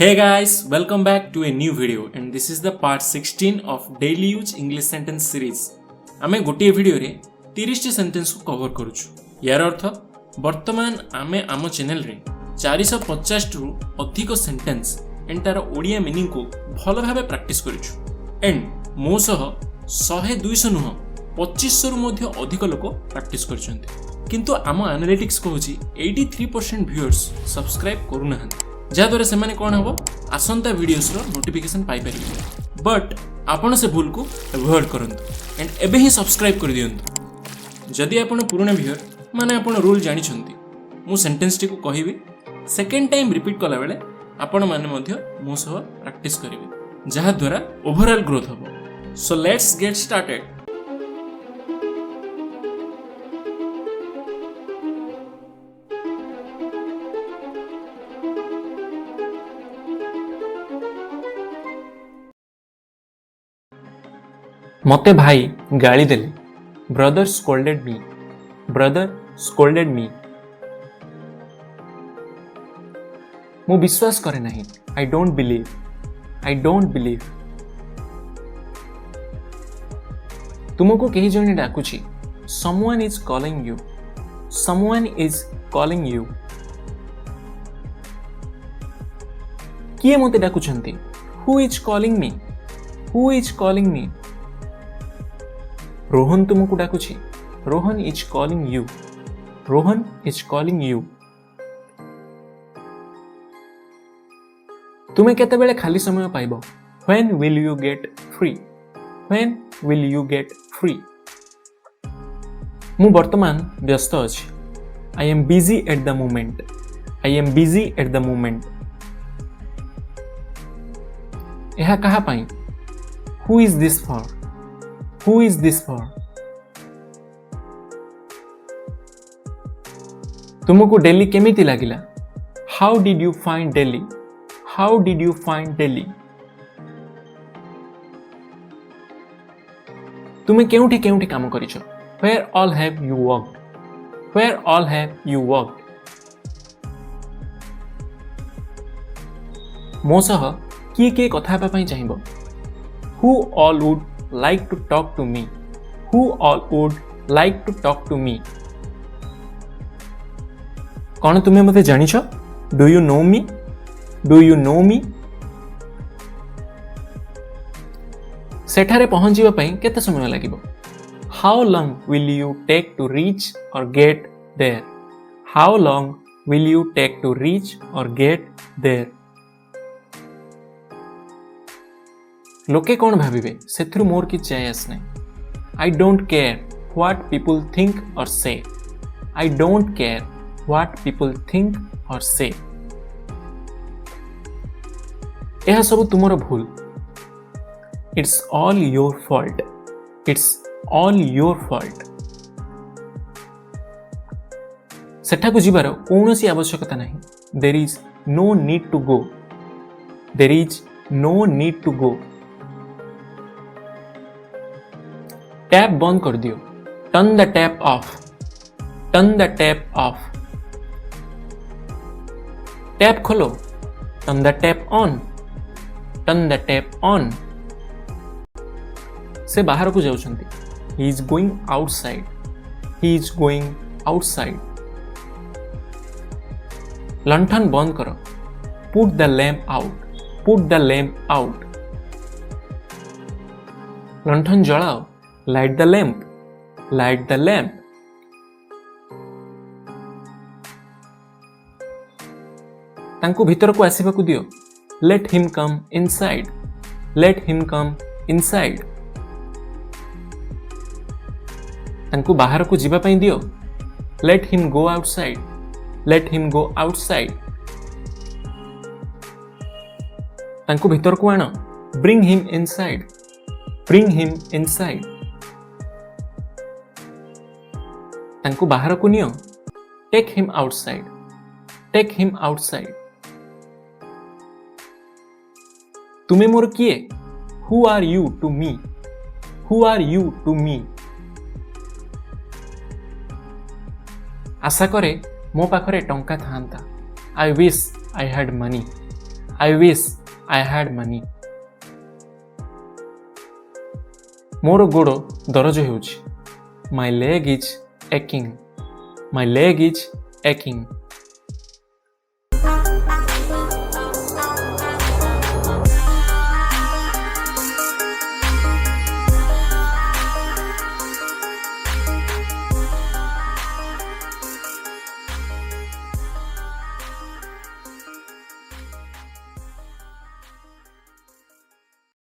Hey guys, welcome back to a new video and this is the part 16 of daily use English sentence series. आमे गोटे video रे 30 T sentence को cover करूछु। यार अर्थ वर्तमान आमे आम चैनल रे 450 रु अधिक सेंटेंस एंड तार ओडिया मीनिंग को भल भाबे प्रैक्टिस करूछु। एंड मो सह 100 200 नुह 2500 रु मध्ये अधिक लोक प्रैक्टिस करछन्ते। किंतु आम एनालिटिक्स कहूची 83% व्यूअर्स सब्सक्राइब करू नहंती। जहाँद्वारा से कौन हम आसंता वीडियोस नोटिफिकेशन पाई पारे। बट आपण से भूल को अवॉइड करंतु एंड एबे ही सब्सक्राइब कर दियंतु। जदि आपण पुराना व्यूअर माने आपण रूल जानि छंती मु सेंटेंस टी को कहिबी सेकंड टाइम रिपीट कला बेले आपण माने मध्य मो सह प्रैक्टिस करिवे जहाँ द्वारा ओवरऑल ग्रोथ हबो। So let's get started. मते भाई गाली देले। Brother scolded me. Brother scolded me. मु विश्वास करे नहीं। I don't believe. I don't believe. तुमको कहीं जने डाकुची। Someone is calling you. Someone is calling you. किए मते डाकुचंती? Who is calling me? Who is calling me? Rohan तुमको डाकुची। Rohan is calling you. Rohan is calling you. तुम्हें केते बेले खाली समय पाइबो? When will you get free? When will you get free? मु वर्तमान व्यस्त अछि। I am busy at the moment. I am busy at the moment. एहा कहा पाई? Who is this for? Who is this for? तुमको डेली केमिति लागिला? How did you find Delhi? How did you find Delhi? तुमे केउठी केउठी काम करिछो? Where all have you worked? Where all have you worked? मो सह किए किए कथा हेबा पई चाहिबो? Who all would like to talk to me? Who all would like to talk to me? कौन तुम्हें मते जानिछ? Do you know me? Do you know me? सेठारे पहुंचीबा पई केते समय लागिबो? How long will you take to reach or get there? How long will you take to reach or get there? लोके कौन भाविबे सेथरु मोर की choice नै। I don't care what people think or say. I don't care what people think or say. यह सब तुमरो भूल। It's all your fault. It's all your fault. सेठाकु जिबार कौनसी आवश्यकता नहीं। There is no need to go. There is no need to go. Tap बंद कर दियो। Turn the tap off. Turn the tap off. Tap खोलो। Turn the tap on. Turn the tap on. से बाहर को जाउछंती। He is going outside. He is going outside. लंठन बंद करो। Put the lamp out. Put the lamp out. लंठन जलाओ। Light the lamp. Light the lamp. तांको भीतर को आसीबा को दियो। Let him come inside. Let him come inside. तांको बाहर को जीवा पई दियो। Let him go outside. Let him go outside. तांको भीतर को आनो। Bring him inside. Bring him inside. तांको बाहर को नियो। Take him outside. Take him outside. तुमे मोर किए? Who are you to me? Who are you to me? आशा करे मो पाखरे टंका थांता। I wish I had money. I wish I had money. ମୋର ଗୋଡ଼ ଦରଜ ହେଉଛି. My leg is aching. My leg is aching.